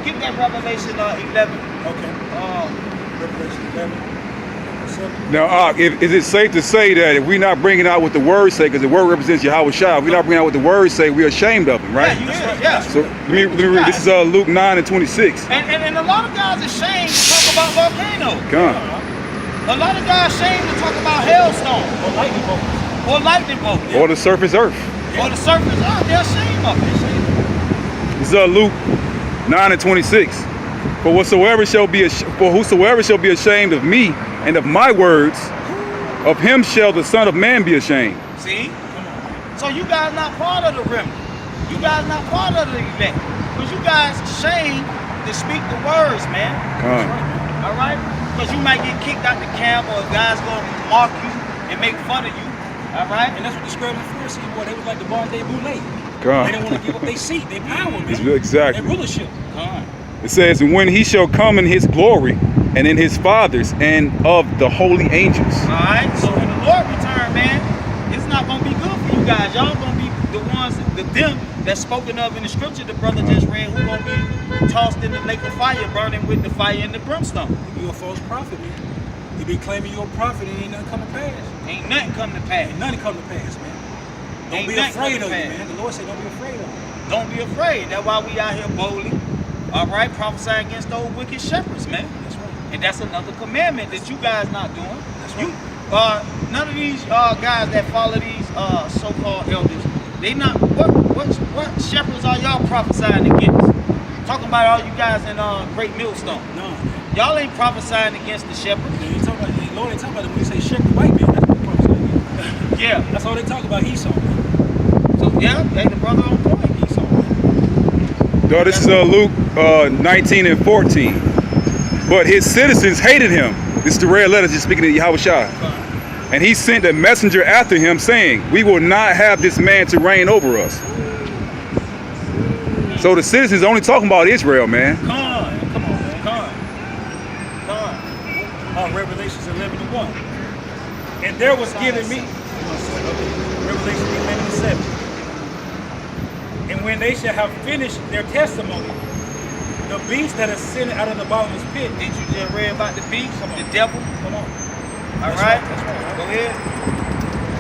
Get that Revelation 11. Okay. Revelation 11. Now, is it safe to say that if we're not bringing out what the word say, because the word represents Yahawashi, if we're not bringing out what the word say, we're ashamed of him, right? Yeah. So let me read. This is Luke 9:26. And a lot of guys are ashamed to talk about volcanoes. Come. A lot of guys are ashamed to talk about hailstones. Or lightning bolts. Or the surface earth. Or the surface earth. They're ashamed of it. This is Luke 9:26. For whosoever shall be ashamed of me and of my words, of him shall the Son of Man be ashamed. See? So you guys not part of the remnant. You guys not part of the elect. Because you guys ashamed to speak the words, man. All right? Because you might get kicked out the camp, or guys gonna mock you and make fun of you. All right? And that's what the scribes and Pharisees were. They was like the modern-day boule. They didn't want to give up their seat, their power, man. Exactly. Their rulership. It says, when he shall come in his glory and in his fathers and of the holy angels. All right, so when the Lord return, man, it's not going to be good for you guys. Y'all going to be the ones, them that's spoken of in the scripture the brother just read, who going to be tossed in the lake of fire, burning with the fire and the brimstone. You're a false prophet, man. You be claiming you're a prophet and ain't nothing come to pass. Ain't nothing come to pass. Ain't nothing come to pass, man. Don't be afraid of you, man. The Lord said don't be afraid of you. Don't be afraid. That's why we out here boldly. All right, prophesy against those wicked shepherds, man. That's right. And that's another commandment that you guys not doing. That's right. None of these guys that follow these so-called elders, they not. What shepherds are y'all prophesying against? Talking about all you guys in Great Millstone. No. Y'all ain't prophesying against the shepherds. Yeah, you talk about the Lord. They talk about it when you say shepherd white man. That's what they prophesy. Yeah. That's all they talk about. Esau. So yeah, they the brother on point. Esau. No, this is Luke 19:14. But his citizens hated him. This is the red letter just speaking to Yahawashi. And he sent a messenger after him saying, we will not have this man to reign over us. So the citizens only talking about Israel, man. Come on, man. Revelations 11:1. And there was given me, Revelation 11:7. And when they shall have finished their testimony, the beast that ascended out of the bottomless pit. Did you just read about the beast? The devil? Come on. All right. That's right. Go ahead.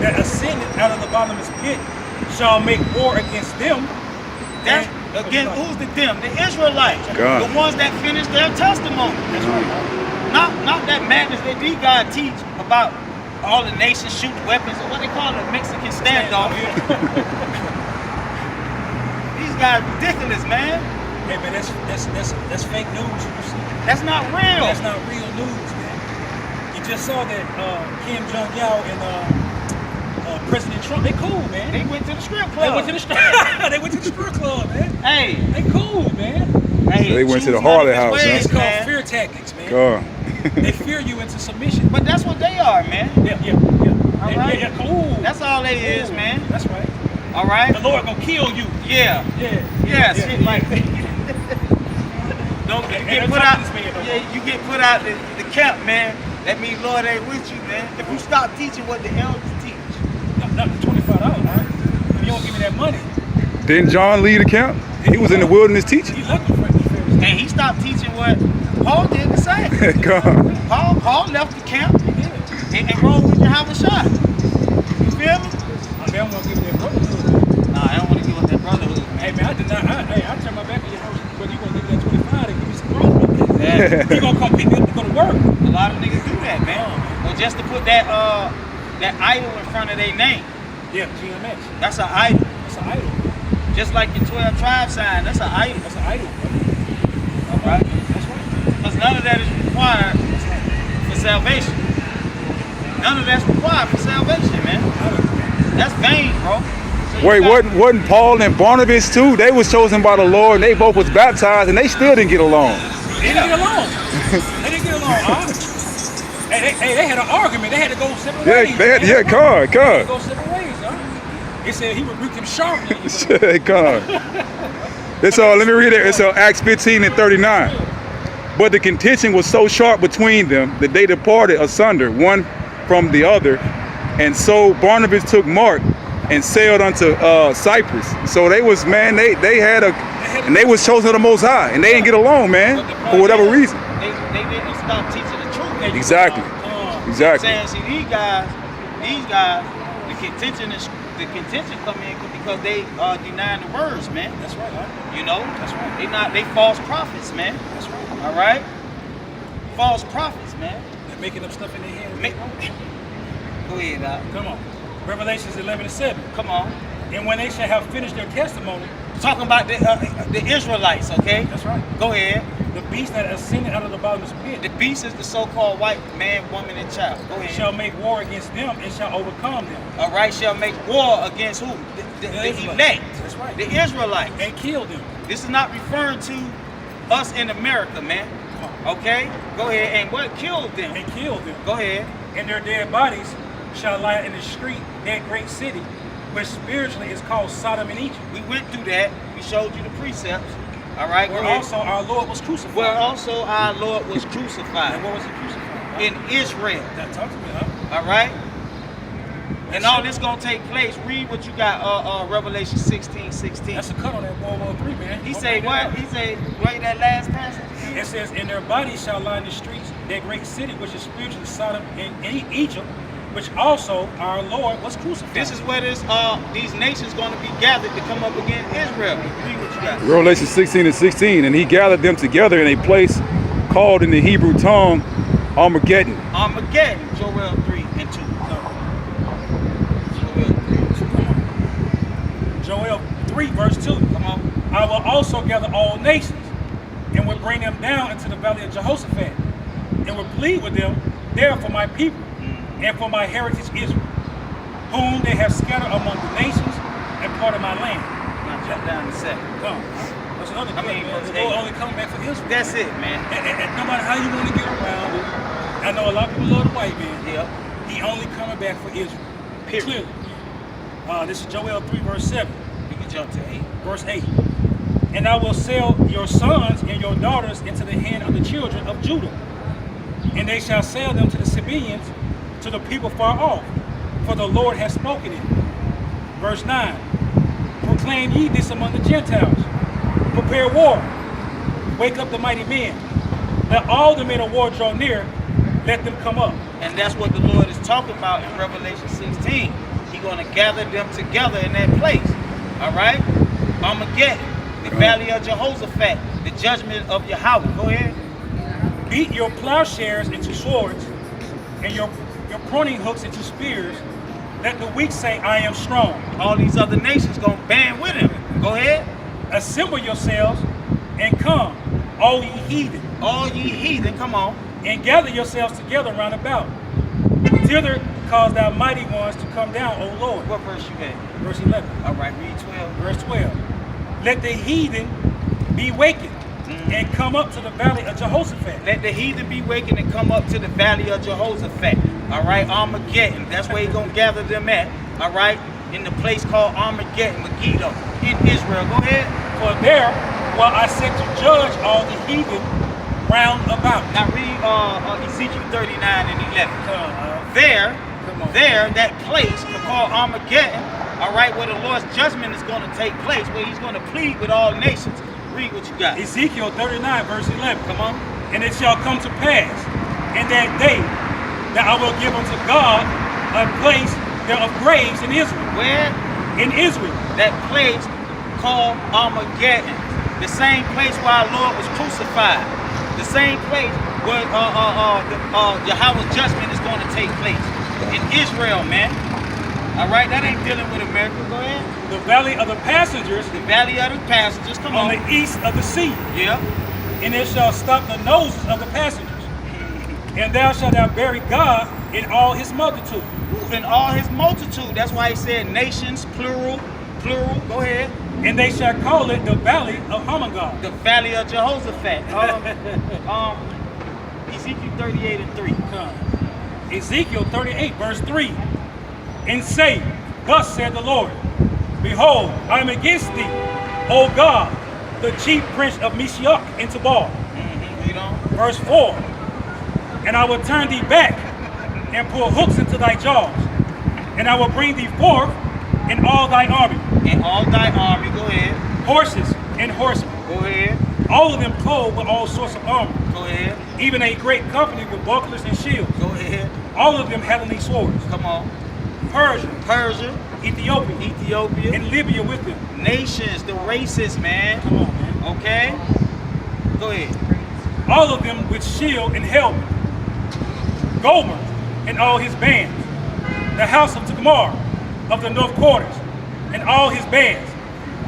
That ascended out of the bottomless pit shall make war against them. That's again, who's the them? The Israelites. God. The ones that finished their testimony. That's right. Not that madness that these guys teach about all the nations shooting weapons, or what they call it, Mexican standoff. These guys ridiculous, man. Hey man, that's fake news. That's not real. That's not real news, man. You just saw that Kim Jong-il and President Trump, they cool, man. They went to the strip club. They went to the strip club, man. Hey. They cool, man. Hey, So they went to the Harley house, It's huh? called fear tactics, man. God. They fear you into submission. But that's what they are, man. Yeah. All right. Yeah, cool. That's all they is, man. That's right. All right. The Lord gonna kill you. Yeah. Shit like don't get put out. Yeah, you get put out the camp, man. That means Lord ain't with you, man. If you stop teaching what the elders teach. Not the $25, right? If you don't give me that money. Didn't John lead the camp? He was in the wilderness teaching. He left the Pharisees. And he stopped teaching what Paul did the same. God. Paul left the camp and rolled with Yahawashi. You feel me? I don't want to give that brotherhood. Nah, I don't want to give up that brotherhood, man. Hey man, I turn my back on your house, but you gonna give me that 25 to give me some growth. Yeah. You gonna come pick me up to go to work. A lot of niggas do that, man. Or just to put that idol in front of their name. Yeah, GMX. That's an idol. That's an idol. Just like your 12 tribe sign, that's an idol. That's an idol, brother. All right? That's right. Because none of that is required for salvation. None of that's required for salvation, man. That's vain, bro. So Wait, wasn't Paul and Barnabas too? They was chosen by the Lord, and they both was baptized, and they still didn't get along. They didn't get along. They didn't get along, huh? Hey, they had an argument. They had to go separate ways. They had, They had God. to go separate ways, huh? They said he rebuked him sharply. God. It's let me read it. It's Acts 15:39. But the contention was so sharp between them that they departed asunder, one from the other. And so Barnabas took Mark and sailed unto Cyprus. So they was, man, they had a ahead of And they was chosen of the Most High, and they didn't get along, man, But the point for whatever is, reason. They didn't stop teaching the truth. They Exactly. Exactly. saying, see, these guys, the contention come in because they are denying the words, man. That's right, huh? You know, That's right. They false prophets, man. That's right. All right, false prophets, man. They're making up stuff in their head. Go ahead, Doc. Come on. Revelations 11:7. Come on. And when they shall have finished their testimony, Talking about the Israelites, okay? that's right. Go ahead. The beast that ascended out of the bottomless pit The beast is the so-called white man, woman, and child. Go ahead. shall make war against them and shall overcome them All right, shall make war against who? The Israelites. elect. That's right. The Israelites. and kill them. This is not referring to us in America, man. Okay? Go ahead. And what killed them? And kill them. Go ahead. And their dead bodies shall lie in the street, that great city, which spiritually is called Sodom and Egypt. We went through that. We showed you the precepts. All right, go Where ahead. also our Lord was crucified. Where also our Lord was And crucified where was he crucified? in Israel. Now, talk to me, huh? All right? And all this gonna take place. Read what you got, Revelation 16:16. That's a cut on that World War III, man. He Don't say bring that what? up. He say, wait, that last passage? It says, and their bodies shall lie in the streets, that great city, which is spiritually Sodom and Egypt, which also our Lord was crucified. This is where these nations gonna be gathered to come up against Israel. Read what you got. Revelation 16:16, and he gathered them together in a place called in the Hebrew tongue Armageddon. Armageddon, Joel 3:2. Joel 3:2. Joel 3, verse 2. Come on. I will also gather all nations, and will bring them down into the valley of Jehoshaphat, and will plead with them there for my people, and for my heritage Israel, whom they have scattered among the nations and part of my land. Now jump down to 7. Come. That's another I thing, mean, man. verse The Lord 8. only coming back for Israel. That's it, man. And no matter how you want to get around it, I know a lot of people love the white man. Yep. He only coming back for Israel. Period. Clearly. This is Joel 3, verse 7. You can jump to 8. Verse 8. And I will sell your sons and your daughters into the hand of the children of Judah, and they shall sell them to the Sabaeans, to the people far off, for the Lord has spoken it. Verse 9. Proclaim ye this among the Gentiles. Prepare war. Wake up the mighty men. Let all the men of war draw near. Let them come up. And that's what the Lord is talking about in Revelation 16. He's going to gather them together in that place. All right? Armageddon, the valley of Jehoshaphat, the judgment of Yahweh. Go ahead. Beat your plowshares into swords, and your pruning hooks into spears. Let the weak say, I am strong. All these other nations going to band with him. Go ahead. Assemble yourselves and come, all ye heathen, All ye heathen, come on. and gather yourselves together round about. Thither cause thou mighty ones to come down, O Lord. What verse you at? Verse 11. All right, read 12. Verse 12. Let the heathen be wakened and come up to the valley of Jehoshaphat. Let the heathen be wakened and come up to the valley of Jehoshaphat. All right, Armageddon. That's where he's going to gather them at. All right, in the place called Armageddon, Megiddo, in Israel. Go ahead. For there will I set to judge all the heathen round about. Now read Ezekiel 39 and 11. Come on. There, that place called Armageddon, all right, where the Lord's judgment is going to take place, where he's going to plead with all nations. Read what you got. Ezekiel 39, verse 11. Come on. And it shall come to pass in that day that I will give unto God a place there of graves in Israel. Where? In Israel. That place called Armageddon. The same place where our Lord was crucified. The same place where Yahweh's judgment is going to take place. In Israel, man. All right, that ain't dealing with America. Go ahead. The valley of the passengers The valley of the passengers. Come on on. the east of the sea. Yeah. And it shall stop the noses of the passengers. And thou shalt thou bury God in all his multitude. In all his multitude. That's why he said nations, plural. Go ahead. And they shall call it the valley of Hamagog. The valley of Jehoshaphat. Ezekiel 38 and 3. Ezekiel 38, verse 3. And say, thus said the Lord, behold, I am against thee, O God, the chief prince of Meshach and Tubal. Read on. Verse 4. And I will turn thee back and pull hooks into thy jaws, and I will bring thee forth in all thy army, And all thy army. Go ahead. horses and horsemen. Go ahead. All of them clothed with all sorts of armor. Go ahead. Even a great company with bucklers and shields. Go ahead. All of them having these swords. Come on. Persia, Persia, Ethiopia, Ethiopia, and Libya with them. nations, the races, man. Come on, man. Okay? Go ahead. All of them with shield and helmet. Gomer and all his bands. The house of Tamar of the north quarters and all his bands.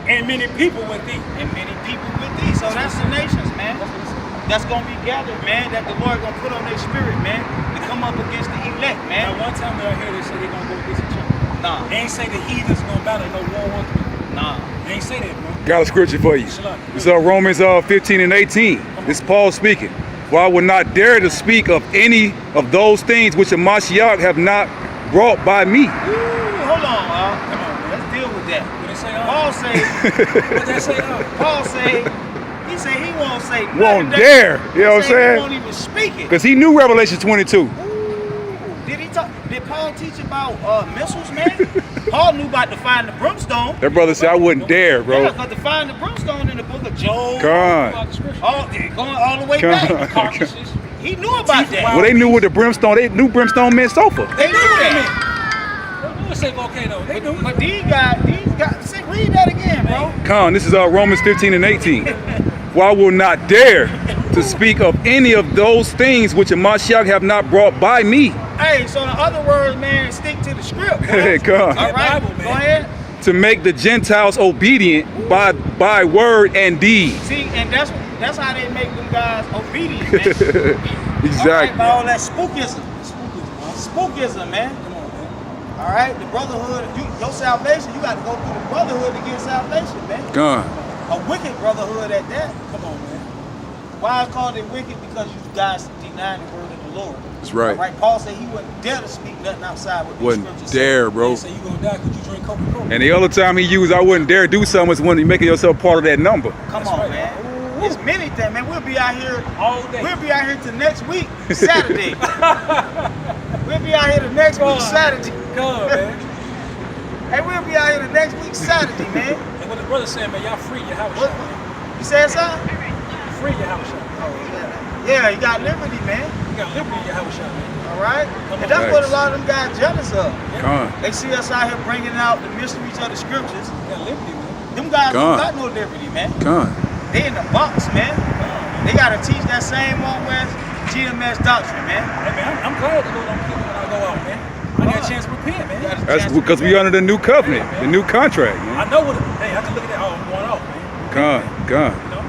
And many people with thee. And many people with thee. So that's the nations, man. That's going to be gathered, man, that the Lord going to put on their spirit, man, to come up against the elect, man. Now, one time I heard they say they're going to go against each other. Nah. They ain't say the heathens going to battle no war one three. Nah. They ain't say that, bro. Got a scripture for you. It's Romans 15 and 18. This is Paul speaking. For I will not dare to speak of any of those things which the Mashiach have not brought by me. Ooh, hold on, come on, let's deal with that. What they say, Paul say, what they say, Paul say, he said he won't say nothing. Won't dare. You know what I'm He saying? won't even speak it. Because he knew Revelation 22. Ooh, did Paul teach about missiles, man? Paul knew about the fire and the brimstone. That brother said, I wouldn't dare, bro. Yeah, because the fire and the brimstone in the book of Job. God. Going all the way God. back. He knew about that. Well, they knew what the brimstone, they knew brimstone meant sulfur. They knew that. Let's say volcano. They knew. But these guys, see, read that again, bro. Con, this is Romans 15 and 18. For I will not dare to speak of any of those things which the Mashiach have not brought by me. Hey, so in other words, man, stick to the script. Hey, God. All right, Bible, man. go ahead. To make the Gentiles obedient by word and deed. See, and that's how they make them guys obedient, man. Exactly. All right, by all that spookism. Spookism, man. All right, the brotherhood, your salvation, you got to go through the brotherhood to get salvation, man. God. A wicked brotherhood at that. Come on, man. Why I called it wicked? Because you guys deny the word of the Lord. That's right. All right, Paul said he wouldn't dare to speak nothing outside what the Wouldn't scriptures dare, say. bro. They say you gonna die because you drink Coca-Cola. And the other time he used I wouldn't dare do something was when you making yourself part of that number. Come That's on, right. man. It's many things, man. We'll be out here all day. We'll be out here till next week, Saturday. We'll be out here the next week, Saturday. Come on, man. Hey, we'll be out here the next week, Saturday, man. And what the brother said, man, y'all free your house. What? You said something? Free your house. Yeah, you got liberty, man. You got liberty in your house, man. All right? Come And on. that's what a lot of them guys jealous of. Con. They see us out here bringing out the mysteries of the scriptures. You got liberty, man. Them guys God. don't got no liberty, man. Con. They in the box, man. They got to teach that same one West GMS doctrine, man. Hey, man, I'm glad to go on people when I go out, man. I got a chance to repent, man. That's because we under the new covenant, the new contract, man. I know what. Hey, I can look at that. Oh, I'm going off, man. Con. You know.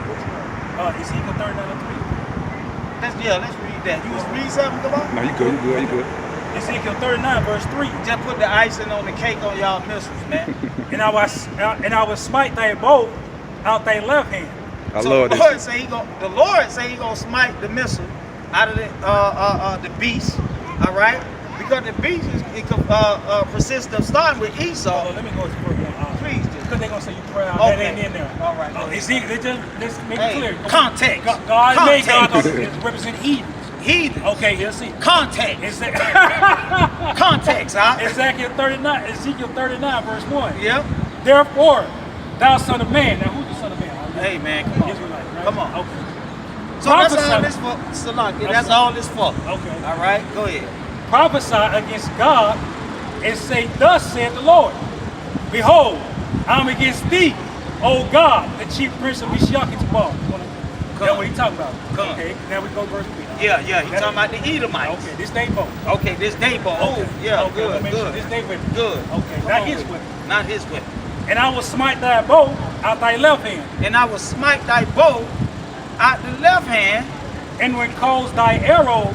Ezekiel 39:3. Let's read that. You was read something, come on? No, you good, you good, you good. Ezekiel 39 verse 3. Just put the icing on the cake on y'all missiles, man. And I will smite thy bow out thy left hand. I So love the this. Lord say he gonna smite the missile out of the beast, all right? Because the beast consists of starting with Esau. Let me go to further. Please do. Because they're going to say you proud. Okay. That ain't in there. All right. Ezekiel, let's make it clear. Context. God made God Context. represent heathens. Heathen. Okay, let's see. Context. Context, huh? Ezekiel 39 verse 1. Yep. Therefore, thou son of man. Now, who's the son of man? Hey, man, come on. Israelite, right? Come on. Okay. So that's all Prophesy. this for, Salaki. That's all this for. Okay. All right, go ahead. Prophesy against God and say, thus saith the Lord, behold, I'm against thee, O God, the chief prince of Meshach and Tubal. That's what he talking about. Come. Okay, now we go verse 3. Yeah, he talking about the Edomites. Okay, this day vote. Okay, this Dabo. Oh, Okay. yeah, Okay, good, make sure good. this day weapon. Good. Okay, Come not on his with it. weapon. Not his weapon. And I will smite thy bow out thy left hand, And I will smite thy bow out the left hand. and will cause thy arrow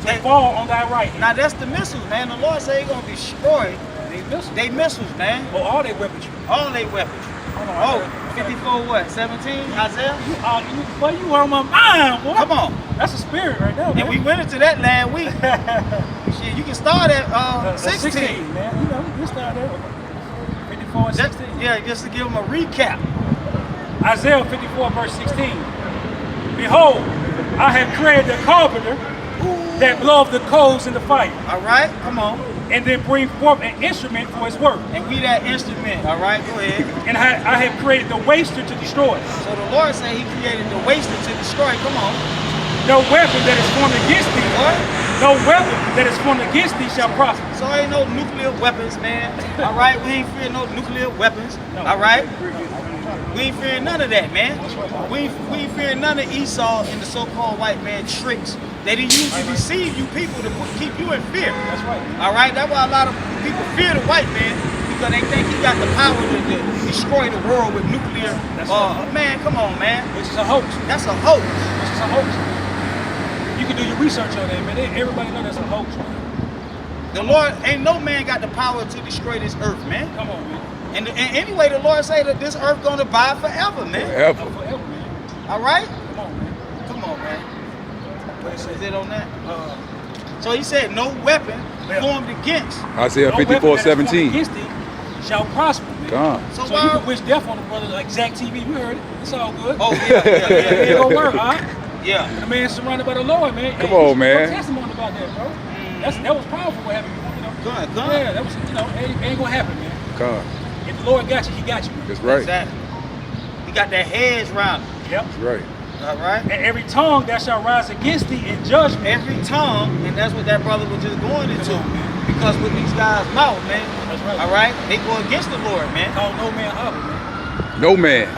to And- fall on thy right hand. Now that's the missiles, man. The Lord say He gonna destroy They missiles. they missiles, man. Oh, all they weaponry. All they weapons. Hold on, Oh, I 54 what? 17? Isaiah? Boy, you on my mind, boy. Come on. That's a spirit right there, man. And we went into that last week. Shit, you can start at 16. 16, man. You know, you start there. 54 and Just, 16. yeah, just to give them a recap. Isaiah 54, verse 16. Behold, I have created the carpenter that bloweth the coals in the fire. All right, come on. and then bring forth an instrument for his work. And we that instrument, all right? Go ahead. And I have created the waster to destroy. So the Lord said he created the waster to destroy. Come on. No weapon that is formed against thee. What? No weapon that is formed against thee shall prosper. So ain't no nuclear weapons, man. All right? We ain't fearing no nuclear weapons. All right? We ain't fearing none of that, man. We ain't fearing none of Esau and the so-called white man tricks that he used to deceive you people to keep you in fear. That's right. All right? That's why a lot of people fear the white man, because they think he got the power to destroy the world with nuclear. Man, come on, man. Which is a hoax. That's a hoax. Which is a hoax. You can do your research on that, man. Everybody know that's a hoax, man. The Lord, ain't no man got the power to destroy this earth, man. Come on, man. And anyway, the Lord say that this earth gonna abide forever, man. Forever. Forever, man. All right? Come on, man. Come on, man. What it Is says? it on that? So he said, no weapon formed against. Isaiah No weapon that is formed 54:17. against thee shall prosper, man. God. So So why? you can wish death on the brother like Zach TV. We heard it. It's all good. Oh yeah, It don't work, huh? yeah. The man surrounded by the Lord, man. Come Hey, on, you should man. give testimony about that, bro. That was powerful what happened, you know. Good. Yeah, that was, ain't gonna happen, man. God. If the Lord got you, he got you, man. That's right. Exactly. He got that hedge round him. Yep. That's right. All right. And every tongue that shall rise against thee in judgment. Every tongue, and that's what that brother was just going into. Come on, man. Because with these guys' mouth, man. That's right. All right. They go against the Lord, man. Call no man up, man. No man.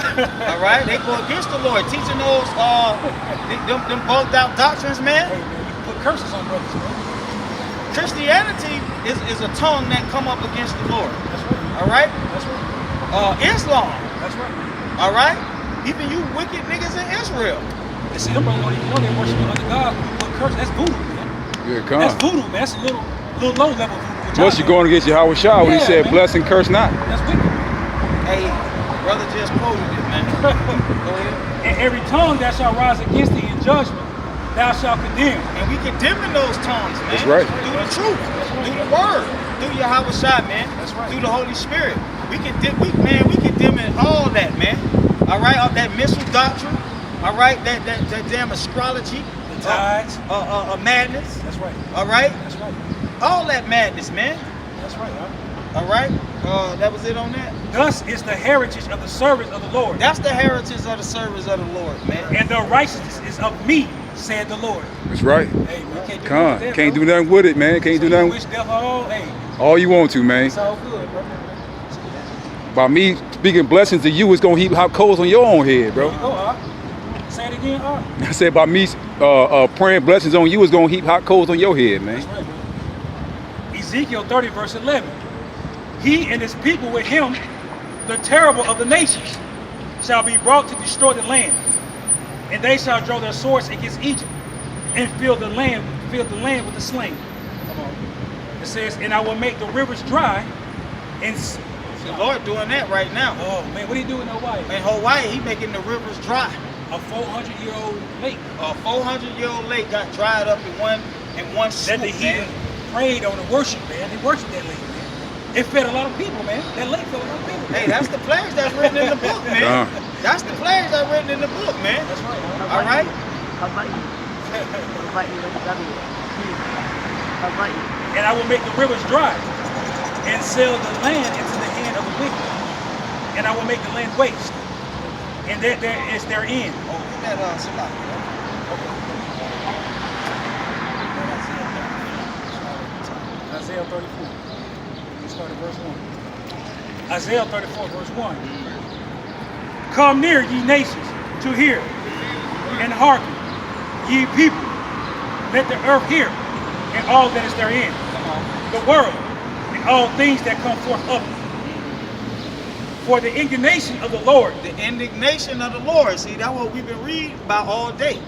All right. They go against the Lord, teaching those them bugged out doctrines, man. Hey, man, you can put curses on brothers, man. Christianity is a tongue that come up against the Lord. That's right. All right. That's right. Islam. That's right. All right. Even you wicked niggas in Israel. And see, them brothers don't even know they worship other God. Put curses. That's voodoo, man. Good That's God. voodoo, man. That's a little low level voodoo. Plus you're going against Yahawashi when he Yeah, said, man. bless and curse not. That's wicked. Hey, brother just quoted it, man. Go ahead. And every tongue that shall rise against thee in judgment, thou shalt condemn. And we condemning those tongues, man. That's right. Through the truth, through the word, through Yahawashi, man. That's right. Through the Holy Spirit. We condemning all that, man. All right, all that missile doctrine. All right, that damn astrology. The tides. Madness. That's right. All right, That's right. all that madness, man. That's right, huh? All right, that was it on that. Thus is the heritage of the servants of the Lord. That's the heritage of the servants of the Lord, man. And the righteousness is of me, said the Lord. That's right. Hey, we can't do Come on. nothing with that, Can't bro. do nothing with it, man. Can't So do you nothing. wish death all, hey, All you want to, man. it's all good, bro. By me speaking blessings to you, it's going to heap hot coals on your own head, There bro. you go, Art. Say it again, Art. I said by me praying blessings on you, it's going to heap hot coals on your head, man. That's right, bro. Ezekiel 30, verse 11. He and his people with him, the terrible of the nations, shall be brought to destroy the land. And they shall draw their swords against Egypt and fill the land with the slain. Come on. It says, and I will make the rivers dry and The Lord doing that right now. oh man, what are you doing in Hawaii? In Hawaii, he making the rivers dry. A 400-year-old lake A 400-year-old lake got dried up in one that swoop, the heathen man. prayed on and worshiped, man. They worshiped that lake, man. It fed a lot of people, man. That lake fed a lot of people. Hey, that's the plagues that's written in the book, man. That's the plagues that's written in the book, man. That's right. All right? And I will make the rivers dry and sell the land into the hand of the wicked. And I will make the land waste. And that there is their end. Oh, get that Salaki, Isaiah 34. We start at verse 1. Isaiah 34, verse 1. Come near, ye nations, to hear, and hearken, ye people. Let the earth hear, and all that is therein. The world, and all things that come forth of it. For the indignation of the Lord. The indignation of the Lord. See, that's what we've been reading about all day.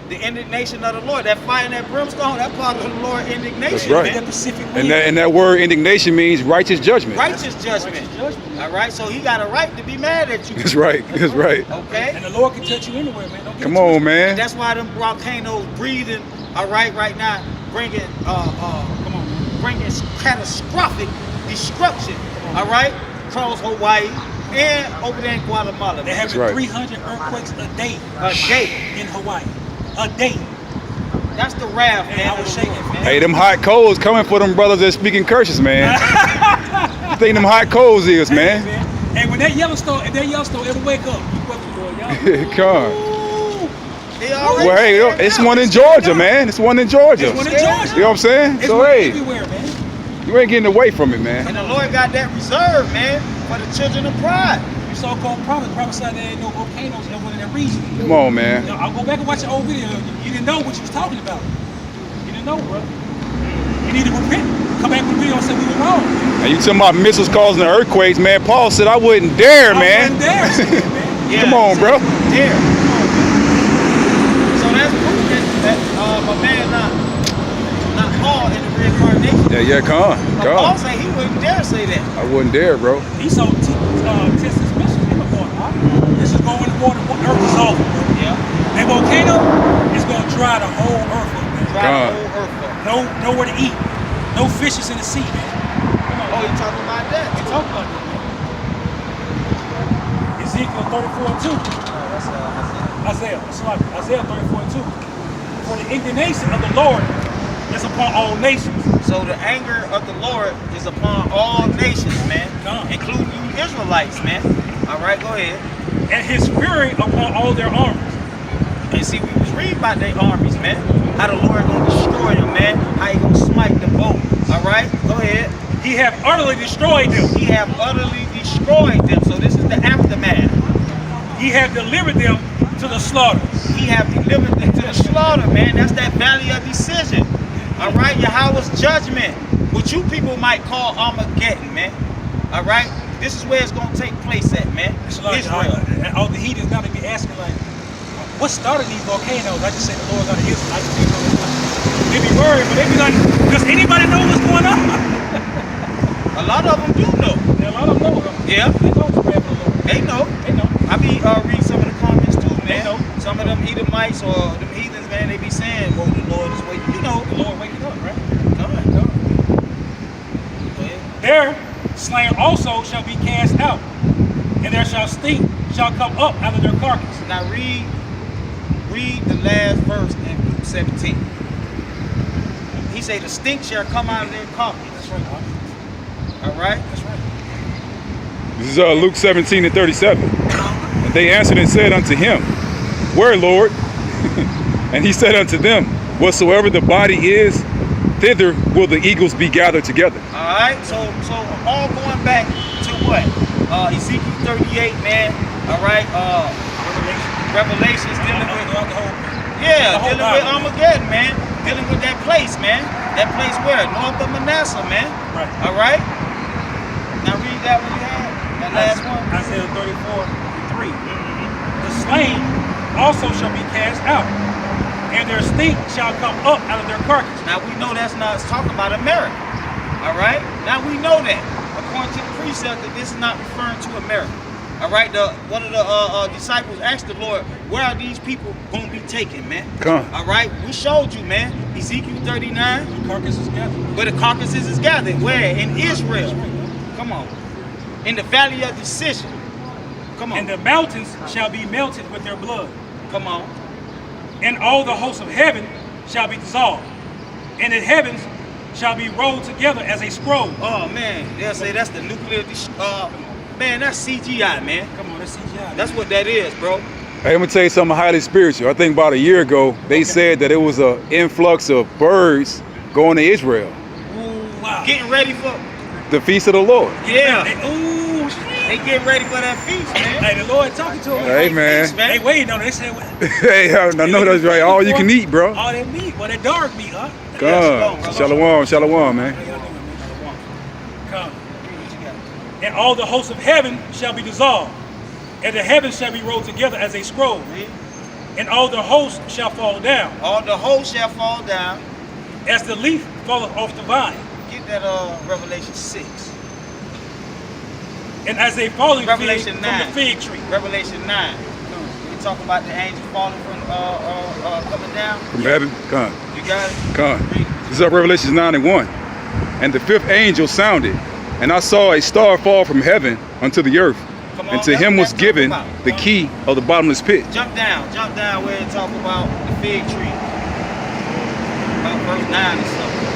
The indignation of the Lord. That fire and that brimstone, that part of the Lord indignation. That's right. That Pacific And wind. that word indignation means righteous judgment. Righteous judgment. Righteous judgment. All right, so he got a right to be mad at you. That's right. That's right. Okay? And the Lord can touch you anywhere, man. Don't get Come it on, twisted. man. That's why them volcanoes breathing, all right now, bringing Come on, man. bringing catastrophic destruction, all right, across Hawaii and over there in Guatemala. They're having right. 300 earthquakes a day A day. in Hawaii. A day. That's the wrath, Hey, man. I was shaking, man. Hey, them hot coals coming for them brothers that speaking curses, man. You think them hot coals is, man? Hey, when that Yellowstone, ever wake up, you fucking boy, y'all. Come. They already Well, hey, scared it's now. one in Georgia, man. It's one in Georgia. It's one in You Georgia. know what I'm saying? It's So, one hey, everywhere, man. you ain't getting away from it, man. And the Lord got that reserved, man, for the children of pride. You so-called prophets prophesied there ain't no volcanoes ever in that region. Come on, man. Now, I'll go back and watch the old video. You didn't know what you was talking about. You didn't know, bro. You need to repent. Come back with the video and say we were wrong. And you talking about missiles causing the earthquakes, man. Paul said I wouldn't dare, man. I wasn't there, man. Yeah, Come on, bro. There. So that's proof that my man not Paul in the reincarnation. Yeah, come But Paul on. said he wouldn't dare say that. I wouldn't dare, bro. He saw test his mission in the water. Huh? This is going in the water. Earth is over, bro. Yeah. That volcano is going to dry the whole earth up, man. Dry the whole earth up. Nowhere to eat. No fishes in the sea, man. Oh, you talking about that? We talk about that, man. Ezekiel 34:2. Isaiah 34:2. For the indignation of the Lord is upon all nations. So the anger of the Lord is upon all nations, man, Come. including you Israelites, man. All right, go ahead. And his fury upon all their armies. And see, we was reading about their armies, man. How the Lord gonna destroy them, man. How he gonna smite them both. All right, go ahead. He hath utterly destroyed them. He have utterly destroyed them. So this is the aftermath. He hath delivered them to the slaughter. He have delivered them to the slaughter, man. That's that valley of decision. All right, Yahweh's judgment, what you people might call Armageddon, man. All right, this is where it's gonna take place at, man. It's like, Israel. and all the heathens got to be asking, like, what started these volcanoes? I just said the Lord got to Israel. I just didn't know that. They be worried, but they be like, does anybody know what's going on? A lot of them do know. Yeah, a lot of them know. Yeah. They know the prayer for the Lord. They know. They know. I be reading some of the comments too, man. They know. Some of them Edomites or them heathens, man, they be saying, well, the Lord is waiting. You know. The Lord waking up, right? Come on. Come. Go ahead. Their slain also shall be cast out, and there shall stink shall come up out of their carcass. Now read the last verse in Luke 17. He say the stink shall come out of their carcass. That's right, Doc. All right? That's right. This is Luke 17:37. And they answered and said unto him, Where, Lord? And he said unto them, Whatsoever the body is, thither will the eagles be gathered together. All right? So all going back to what? Ezekiel 38, man. All right? Revelations dealing with Throughout the whole dealing with Bible, Armageddon, man. Dealing with that place, man. That place where? North of Manasseh, man. Right. All right? Now read that one you had. That last one. Isaiah 34:3. The slain also shall be cast out, and their stink shall come up out of their carcass. Now we know that's not talking about America. All right? Now we know that. According to the precept that this is not referring to America. All right? One of the disciples asked the Lord, where are these people going to be taken, man? Come. All right? We showed you, man. Ezekiel 39. The carcass is gathered. Where the carcasses is gathered. Where? In Israel. Come on. In the valley of decision. Come on. And the mountains shall be melted with their blood. Come on. And all the hosts of heaven shall be dissolved. And the heavens shall be rolled together as a scroll. Oh, man. They'll say that's the nuclear... man, that's CGI, man. Come on, that's CGI. That's what that is, bro. Hey, I'm gonna tell you something highly spiritual. I think about a year ago, they said that it was an influx of birds going to Israel, Ooh, wow. Getting ready for... the feast of the Lord. Yeah. Ooh, shit. They getting ready for that feast, man. Hey, the Lord talking to them. Hey, man. Feast, man. Hey, wait, no, they said, Hey, I know that's right. All you can eat, bro. all that meat, well, that dark meat, huh? God, shalom, shalom, man. How y'all doing, man? Come. And all the hosts of heaven shall be dissolved, and the heavens shall be rolled together as a scroll, and all the hosts shall fall down, All the hosts shall fall down. as the leaf falleth off the vine, Get that Revelation 6. and as a falling fig Revelation from 9. the fig tree. Revelation 9. We talk about the angel falling from coming down. From heaven, come, You got it? come. Read it. This is Revelations 9:1. And the fifth angel sounded, and I saw a star fall from heaven unto the earth, Come on, and to that's him what was that's given talking about. the key of the bottomless pit. Jump down where it talk about the fig tree. About verse 9 or something.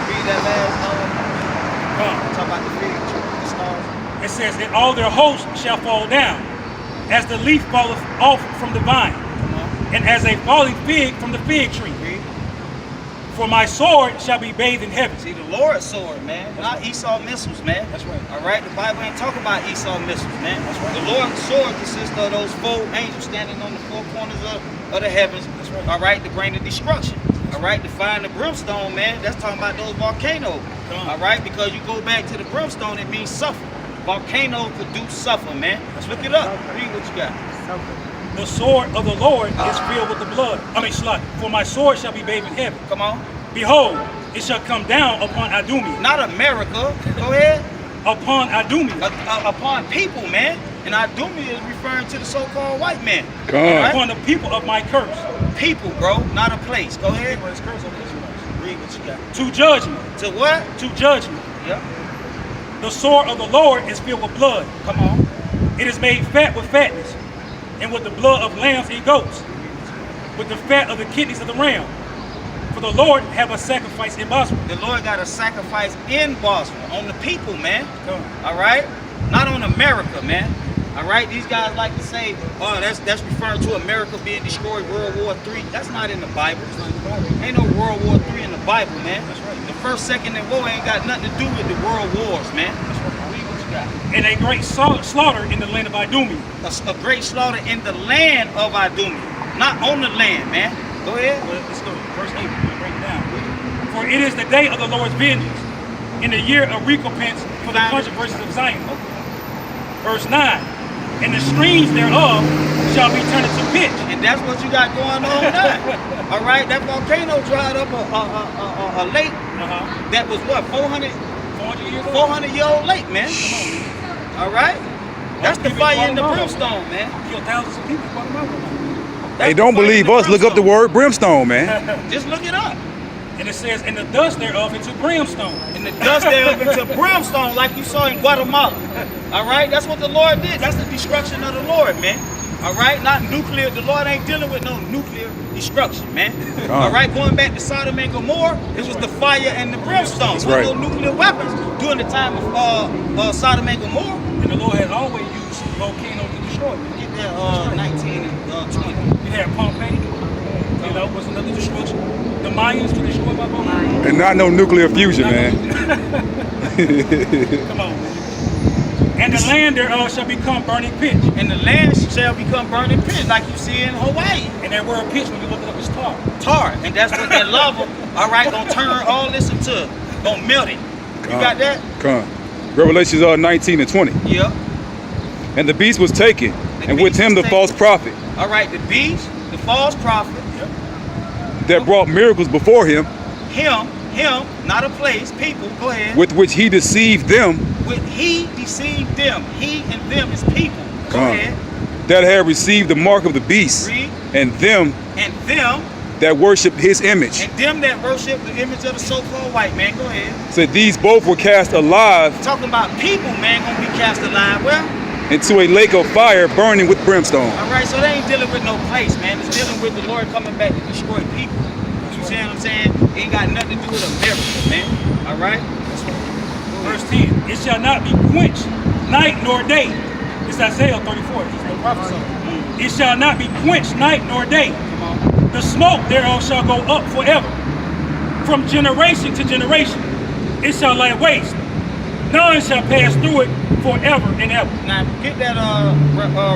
Read that last talk about the fig tree, the stars. It says, and all their hosts shall fall down, as the leaf falleth off from the vine, and as a falling fig from the fig tree. For my sword shall be bathed in heaven. See, the Lord's sword, man, not Esau missiles, man. That's right. All right, the Bible ain't talking about Esau missiles, man. That's right. The Lord's sword consists of those 4 angels standing on the 4 corners of the heavens. That's right. All right, to bring the destruction. All right, to find the brimstone, man. That's talking about those volcanoes. All right, because you go back to the brimstone, it means suffer. Volcanoes produce suffer, man. Let's look it up. Read what you got. The sword of the Lord is filled with the blood. For my sword shall be bathed in heaven. Come on. Behold, it shall come down upon Idumea. Not America. Go ahead. Upon Idumea. Upon people, man. And Idumea is referring to the so-called white man. Come on. Right? Upon the people of my curse. People, bro, not a place. Go ahead. It's curse on the Israelites. Read what you got. To judgment. To what? To judgment. Yep. The sword of the Lord is filled with blood. Come on. It is made fat with fatness, and with the blood of lambs and goats, with the fat of the kidneys of the ram. For the Lord have a sacrifice in Bosra. The Lord got a sacrifice in Bosra on the people, man. Come. All right? Not on America, man. All right? These guys like to say, oh, that's referring to America being destroyed, World War III. That's not in the Bible. Ain't no World War III in the Bible, man. That's right. The first, second, and war ain't got nothing to do with the world wars, man. That's right. Read what you got. And a great slaughter in the land of Idumea. A great slaughter in the land of Idumea. Not on the land, man. Go ahead. Well, let's go. Verse 8. We'll break it down. For it is the day of the Lord's vengeance, in the year of recompense for the controversies of Zion. Verse 9. And the streams thereof shall be turned into pitch. And that's what you got going on now. All right, that volcano dried up a lake that was what, 400 year old lake, man. All right, that's the fire in the brimstone, man. Killed thousands of people. Hey, don't believe us. Look up the word brimstone, man. Just look it up. And it says, and the dust thereof into brimstone. And the dust thereof into brimstone, like you saw in Guatemala. All right, that's what the Lord did. That's the destruction of the Lord, man. All right, not nuclear. The Lord ain't dealing with no nuclear destruction, man. All right, going back to Sodom and Gomorrah, it was the fire and the brimstone. There were no nuclear weapons during the time of Sodom and Gomorrah. And the Lord has always used volcanoes to destroy them. Get that 19 and 20. You had Pompeii, you know, was another destruction. The Mayans were destroyed by volcanoes. And not no nuclear fusion, man. Come on, man. And the land thereof shall become burning pitch. And the land shall become burning pitch, like you see in Hawaii. And that word pitch, when you look it up, is tar. Tar. And that's what that lava, all right, gonna turn all this into, gonna melt it. You got that? Come. Revelations 19 and 20. Yeah. And the beast was taken, and with him the false prophet. All right, the beast, the false prophet. That brought miracles before him. Him, not a place, people, go ahead. With which he deceived them. He deceived them. He and them is people. Go ahead. That had received the mark of the beast. Read. And them that worshiped his image. And them that worship the image of the so-called white man. Go ahead. Said these both were cast alive. Talking about people, man, gonna be cast alive. Well, into a lake of fire burning with brimstone. All right, so they ain't dealing with no place, man. It's dealing with the Lord coming back to destroy people. You see what I'm saying? It ain't got nothing to do with America, man. All right? Verse 10. It shall not be quenched night nor day. It's Isaiah 34. It's the prophecy. It shall not be quenched night nor day. The smoke thereof shall go up forever. From generation to generation. It shall lay waste. None shall pass through it forever and ever. Now, get that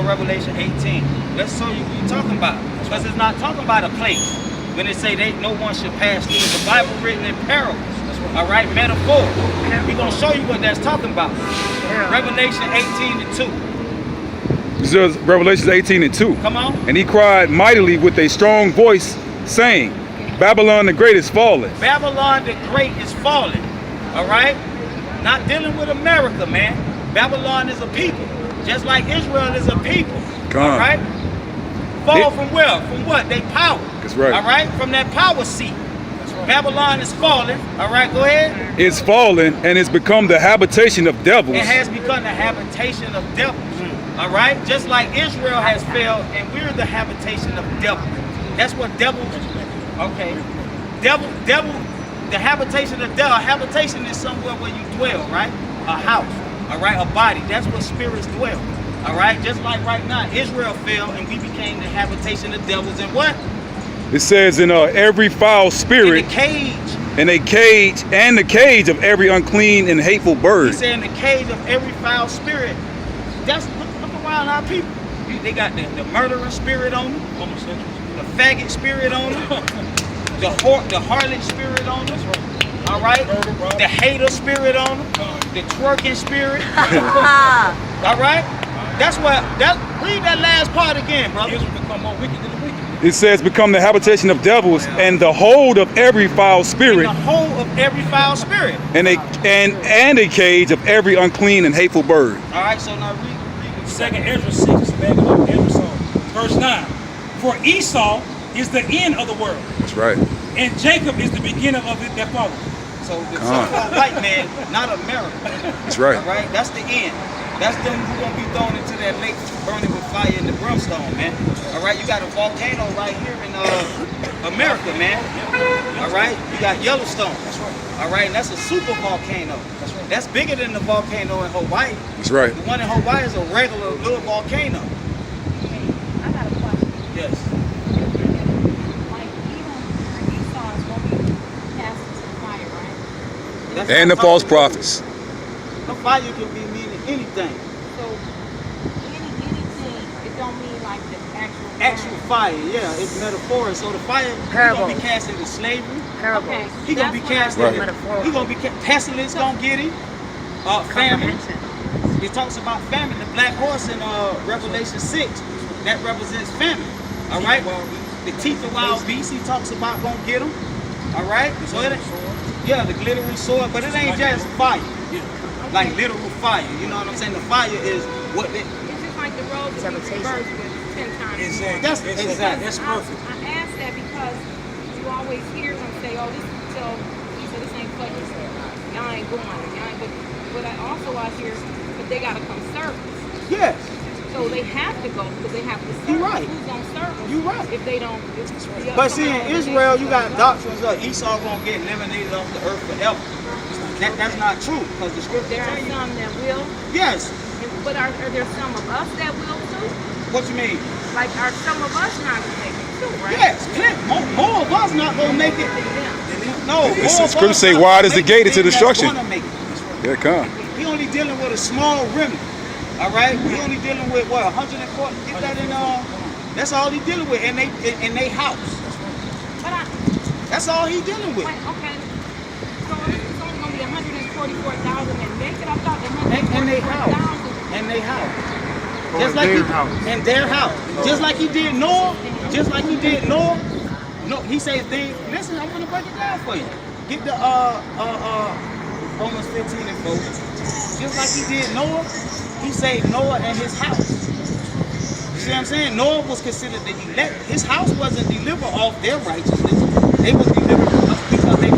Revelation 18. Let's show you what you're talking about. Because it's not talking about a place. When they say no one should pass through, the Bible written in parables. All right, metaphor. We're going to show you what that's talking about. Revelation 18 and 2. This is Revelation 18 and 2. Come on. And he cried mightily with a strong voice, saying, Babylon the Great is fallen. Babylon the Great is fallen. All right? Not dealing with America, man. Babylon is a people. Just like Israel is a people. All right? Fall from where? From what? They power. That's right. All right? From that power seat. Babylon is fallen. All right, go ahead. It's fallen and it's become the habitation of devils. It has become the habitation of devils. All right, just like Israel has failed, and we're the habitation of devil. That's what devil. Okay, devil. The habitation of devil. A habitation is somewhere where you dwell, right? A house. All right, a body. That's where spirits dwell. All right, just like right now, Israel fell, and we became the habitation of devils. And what? It says in every foul spirit. In the cage. In a cage, and the cage of every unclean and hateful bird. He said in the cage of every foul spirit. That's look around our people. They got the murdering spirit on them, the faggot spirit on them, the harlot spirit on them. All right, the hater spirit on them, the twerking spirit. All right, that's what. Read that last part again, brother. Israel become more wicked than the wicked. It says, become the habitation of devils and the hold of every foul spirit. And the whole of every foul spirit. And a cage of every unclean and hateful bird. All right, so now read. Second Ezra 6 is back up Ezra song. Verse 9. For Esau is the end of the world. That's right. And Jacob is the beginning of it that follows. So the so-called white man, not America. That's right. All right, that's the end. That's them who gonna be thrown into that lake burning with fire and the brimstone, man. All right, you got a volcano right here in America, man. All right, you got Yellowstone. That's right. All right, and that's a super volcano. That's right. That's bigger than the volcano in Hawaii. That's right. The one in Hawaii is a regular little volcano. I got a question. Yes. Like, even Esau is going to be cast into the fire, right? That's And not the false talking about- prophets. The fire can be meaning anything. So, anything, it don't mean like the Actual fire, yeah, it's metaphoric. So the fire, he gonna be cast into slavery. Okay. He gonna be cast Right. into, he gonna be pestilence gonna get him. Famine. It talks about famine. The black horse in Revelation 6, that represents famine. All right. The teeth of wild beasts, he talks about gonna get them. All right. So it, yeah, the glittering sword, but it ain't just fire. Like literal fire. You know what I'm saying? The fire is what it. It's just like the road that we reversed with 10 times. Exactly. That's exactly. That's perfect. I asked that because you always hear them say, "Oh, this." So he said, "This ain't funny. Y'all ain't going. Y'all ain't." But I also out here, but they gotta come service. Yes. So they have to go because they have to serve. You right. Who's gonna serve? You right. If they don't. But see, in Israel, you got doctrines of Esau gonna get eliminated off the earth forever. That's not true, because the scripture There are tell you. some that will. Yes. But are there some of us that will too? What you mean? Like, are some of us not gonna make it too, right? Yes. More of us not gonna make it. No. It's- more of scripture us say not wide gonna is the make gate it into than destruction. that's gonna make it. Here it come. He only dealing with a small remnant. All right. He only dealing with what 140. Get that in. That's all he dealing with in they house. But That's all he dealing with. wait, okay. So it's only gonna be 144,000 that make it. I thought In they house. 144,000. In they house. Just like in their house. Just like he did Noah. Just like he did Noah. No, he said things. Listen, I'm gonna break it down for you. Get the Romans 15 and 4. Just like he did Noah, he saved Noah and his house. You see what I'm saying? Noah was considered the elect. His house wasn't delivered off their righteousness. They was delivered because they